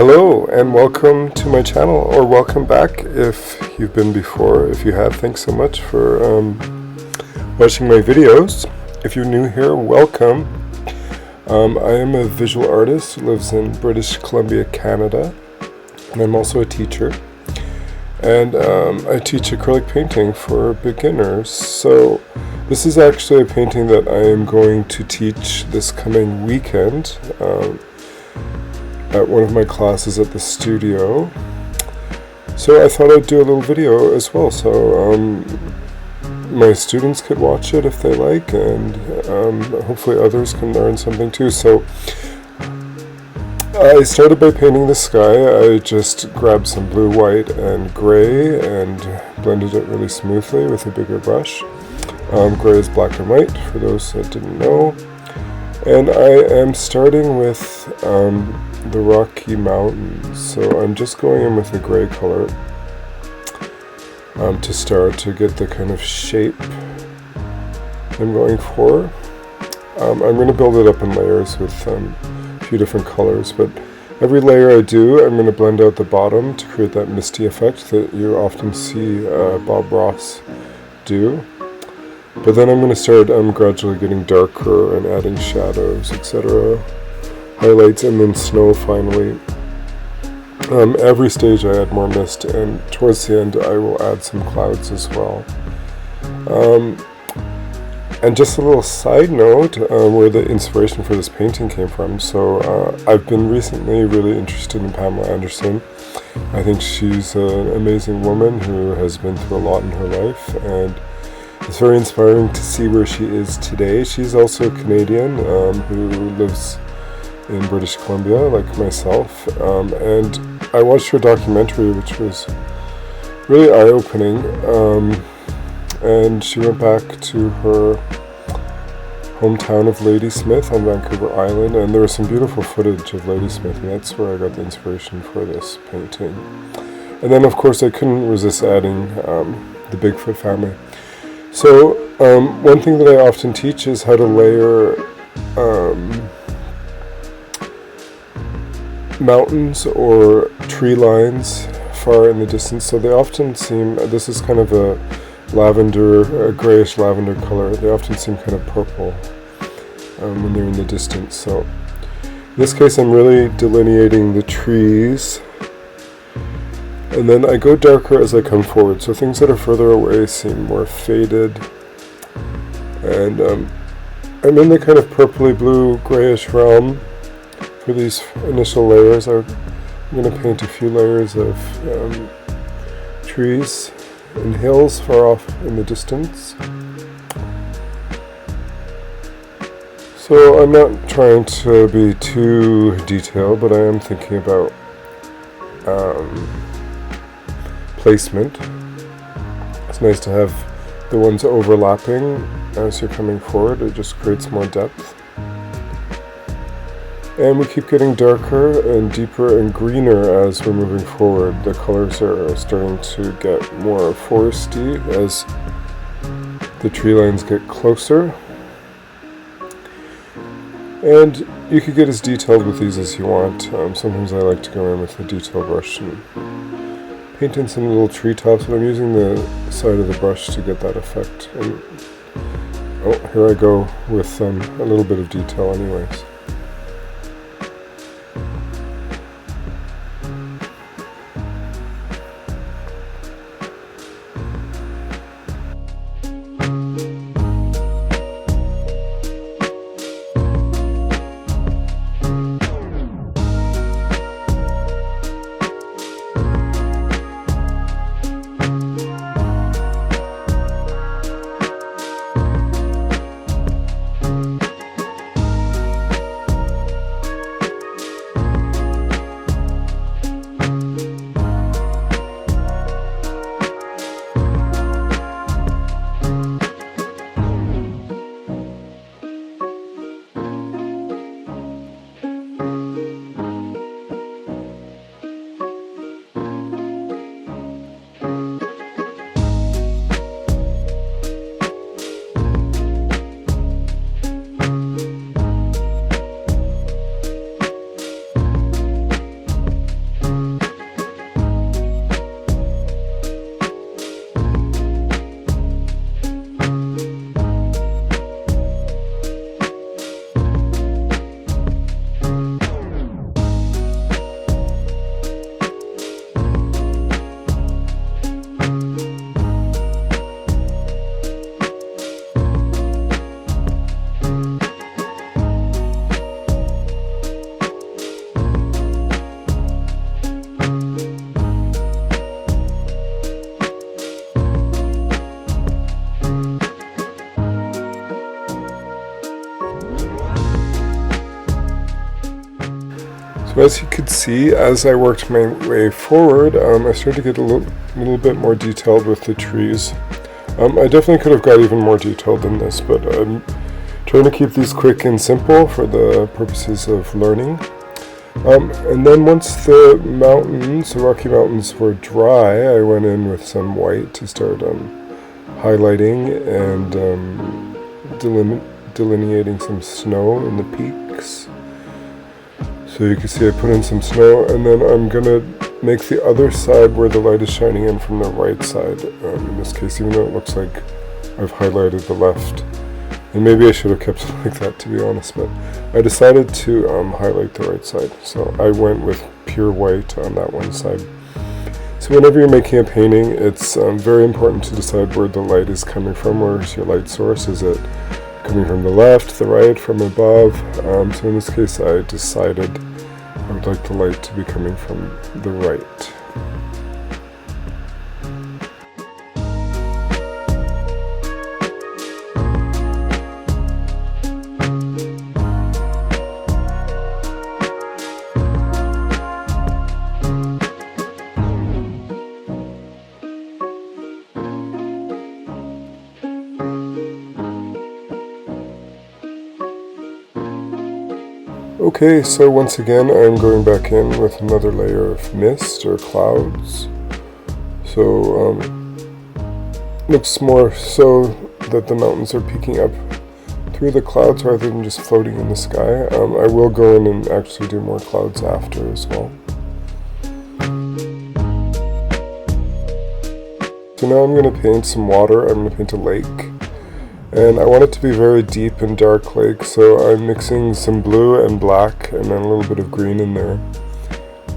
Hello and welcome to my channel, or welcome back if you've been before. If you have, thanks so much for watching my videos. If you're new here, welcome. I am a visual artist who lives in British Columbia, Canada, and I'm also a teacher. And I teach acrylic painting for beginners. So this is actually a painting that I am going to teach this coming weekend at one of my classes at the studio. So I thought I'd do a little video as well, so my students could watch it if they like, and hopefully others can learn something too. So I started by painting the sky. I just grabbed some blue, white, and gray and blended it really smoothly with a bigger brush. Gray is black and white, for those that didn't know. And I am starting with the Rocky Mountains, so I'm just going in with the gray color to start to get the kind of shape I'm going for. I'm going to build it up in layers with a few different colors, but every layer I do, I'm going to blend out the bottom to create that misty effect that you often see Bob Ross do. But then I'm going to start gradually getting darker and adding shadows, etc. Highlights, and then snow finally. Every stage I add more mist, and towards the end I will add some clouds as well. And just a little side note where the inspiration for this painting came from. So I've been recently really interested in Pamela Anderson. I think she's an amazing woman who has been through a lot in her life, and it's very inspiring to see where she is today. She's also Canadian who lives in British Columbia, like myself, and I watched her documentary, which was really eye-opening, and she went back to her hometown of Ladysmith on Vancouver Island, and there was some beautiful footage of Ladysmith, and that's where I got the inspiration for this painting. And then of course I couldn't resist adding the Bigfoot family. So one thing that I often teach is how to layer mountains or tree lines far in the distance. So they often seem, this is kind of a lavender, a grayish lavender color. They often seem kind of purple when they're in the distance. So in this case I'm really delineating the trees, and then I go darker as I come forward. So things that are further away seem more faded, and I'm in the kind of purpley blue grayish realm. For these initial layers, I'm going to paint a few layers of trees and hills far off in the distance. So I'm not trying to be too detailed, but I am thinking about placement. It's nice to have the ones overlapping as you're coming forward. It just creates more depth. And we keep getting darker and deeper and greener as we're moving forward. The colors are starting to get more foresty as the tree lines get closer. And you could get as detailed with these as you want. Sometimes I like to go in with a detail brush and paint in some little treetops, but I'm using the side of the brush to get that effect. And oh, here I go with a little bit of detail anyways. As you could see, as I worked my way forward, I started to get a little bit more detailed with the trees. I definitely could have got even more detailed than this, but I'm trying to keep these quick and simple for the purposes of learning. And then once the Rocky Mountains were dry, I went in with some white to start highlighting and delineating some snow in the peaks. So you can see I put in some snow, and then I'm going to make the other side where the light is shining in from the right side. In this case, even though it looks like I've highlighted the left. And maybe I should have kept it like that, to be honest, but I decided to highlight the right side. So I went with pure white on that one side. So whenever you're making a painting, it's very important to decide where the light is coming from. Where's your light source? Is it coming from the left, the right, from above? So in this case, I decided I would like the light to be coming from the right. Okay, so once again I'm going back in with another layer of mist or clouds. So looks more so that the mountains are peeking up through the clouds rather than just floating in the sky. I will go in and actually do more clouds after as well. So now I'm going to paint some water. I'm going to paint a lake. And I want it to be very deep and dark lake, so I'm mixing some blue and black and then a little bit of green in there.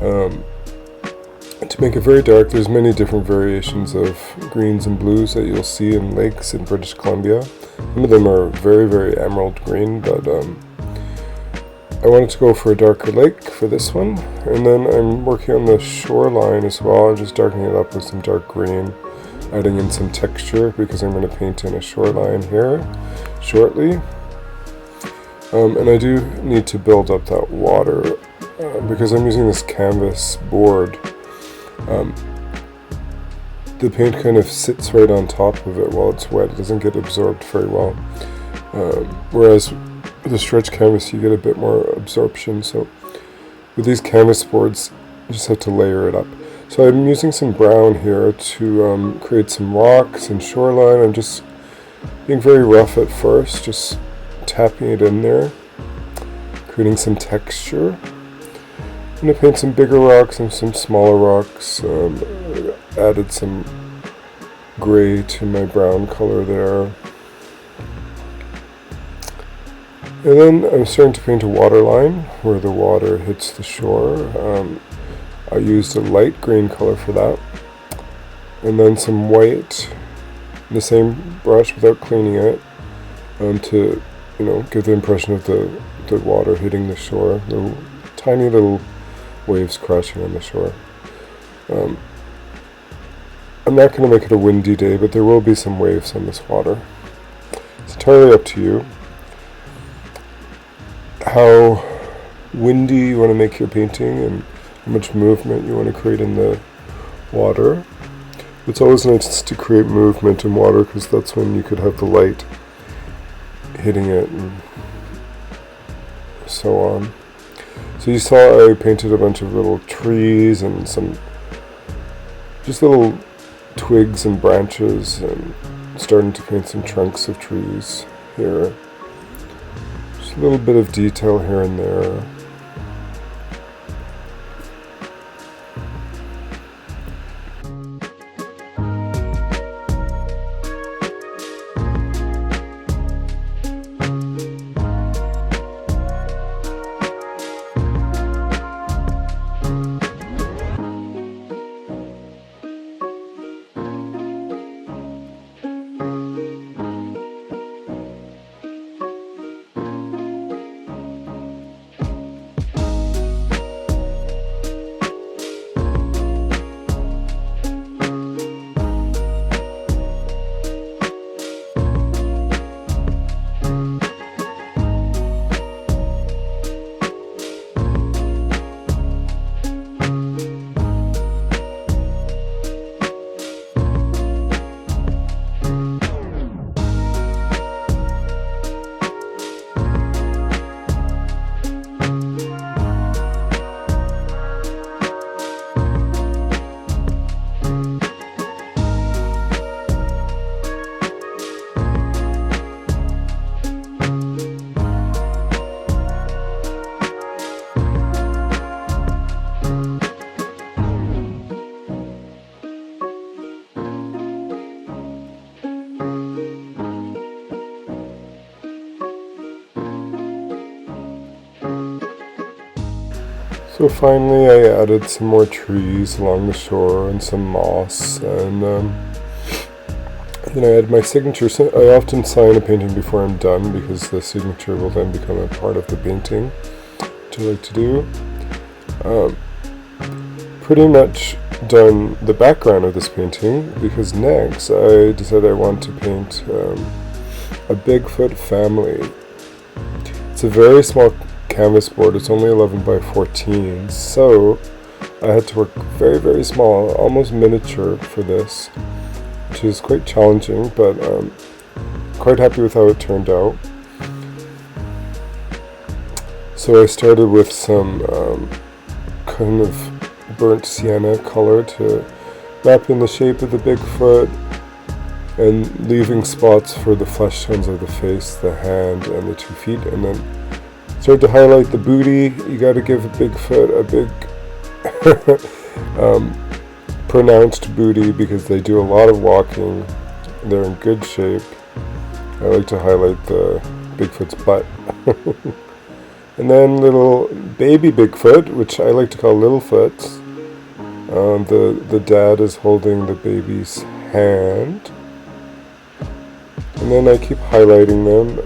To make it very dark, there's many different variations of greens and blues that you'll see in lakes in British Columbia. Some of them are very, very emerald green, but I wanted to go for a darker lake for this one. And then I'm working on the shoreline as well. I'm just darkening it up with some dark green, adding in some texture because I'm going to paint in a shoreline here shortly. And I do need to build up that water because I'm using this canvas board. The paint kind of sits right on top of it while it's wet. It doesn't get absorbed very well. Whereas with a stretch canvas you get a bit more absorption. So with these canvas boards you just have to layer it up. So I'm using some brown here to create some rocks and shoreline. I'm just being very rough at first, just tapping it in there, creating some texture. I'm going to paint some bigger rocks and some smaller rocks. Added some gray to my brown color there. And then I'm starting to paint a water line where the water hits the shore. I used a light green color for that, and then some white in the same brush without cleaning it, to give the impression of the water hitting the shore, the tiny little waves crashing on the shore. I'm not going to make it a windy day, but there will be some waves on this water. It's entirely up to you how windy you want to make your painting and how much movement you want to create in the water. It's always nice to create movement in water because that's when you could have the light hitting it and so on. So you saw I painted a bunch of little trees and some just little twigs and branches, and starting to paint some trunks of trees here. Just a little bit of detail here and there. So finally I added some more trees along the shore and some moss, and then I added my signature. So I often sign a painting before I'm done because the signature will then become a part of the painting, which I like to do. Pretty much done the background of this painting, because next I decided I want to paint a Bigfoot family. It's a very small canvas board. It's only 11 by 14, so I had to work very, very small, almost miniature for this, which is quite challenging, but quite happy with how it turned out. So I started with some kind of burnt sienna color to map in the shape of the Bigfoot, and leaving spots for the flesh tones of the face, the hand, and the 2 feet, and then start to highlight the booty. You got to give a Bigfoot a big pronounced booty because they do a lot of walking. They're in good shape. I like to highlight the Bigfoot's butt. And then little baby Bigfoot, which I like to call Littlefoot. The dad is holding the baby's hand. And then I keep highlighting them,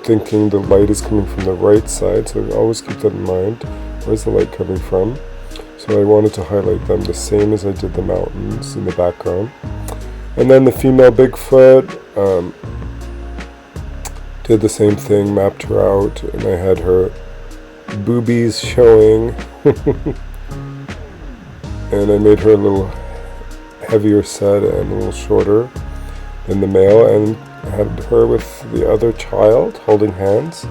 thinking the light is coming from the right side, so I always keep that in mind. Where's the light coming from? So I wanted to highlight them the same as I did the mountains in the background. And then the female Bigfoot, did the same thing, mapped her out, and I had her boobies showing. And I made her a little heavier set and a little shorter than the male, and had her with the other child holding hands.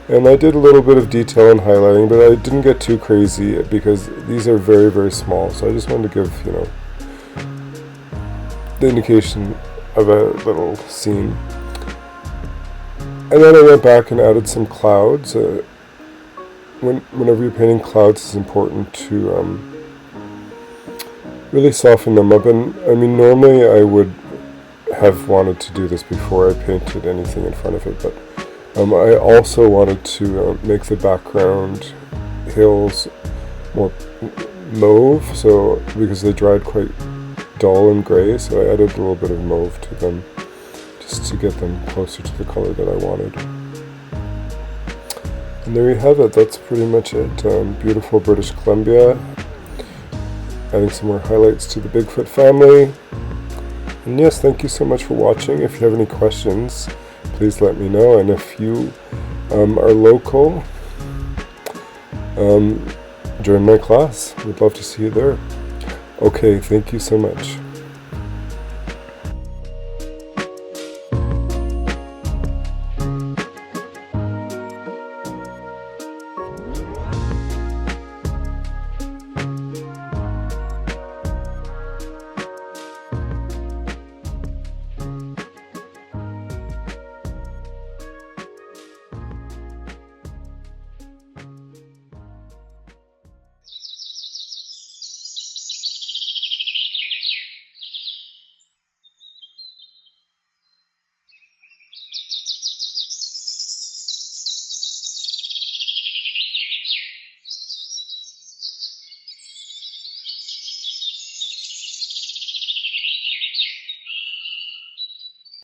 And I did a little bit of detail and highlighting, but I didn't get too crazy because these are very, very small. So I just wanted to give, the indication of a little scene. And then I went back and added some clouds. Whenever you're painting clouds, it's important to really soften them up. And I mean, normally I would have wanted to do this before I painted anything in front of it, but I also wanted to make the background hills more mauve, so because they dried quite dull and gray, so I added a little bit of mauve to them just to get them closer to the color that I wanted. And there you have it. That's pretty much it. Beautiful British Columbia. Adding some more highlights to the Bigfoot family. And yes, thank you so much for watching. If you have any questions, please let me know. And if you are local, join my class. We'd love to see you there. Okay, thank you so much.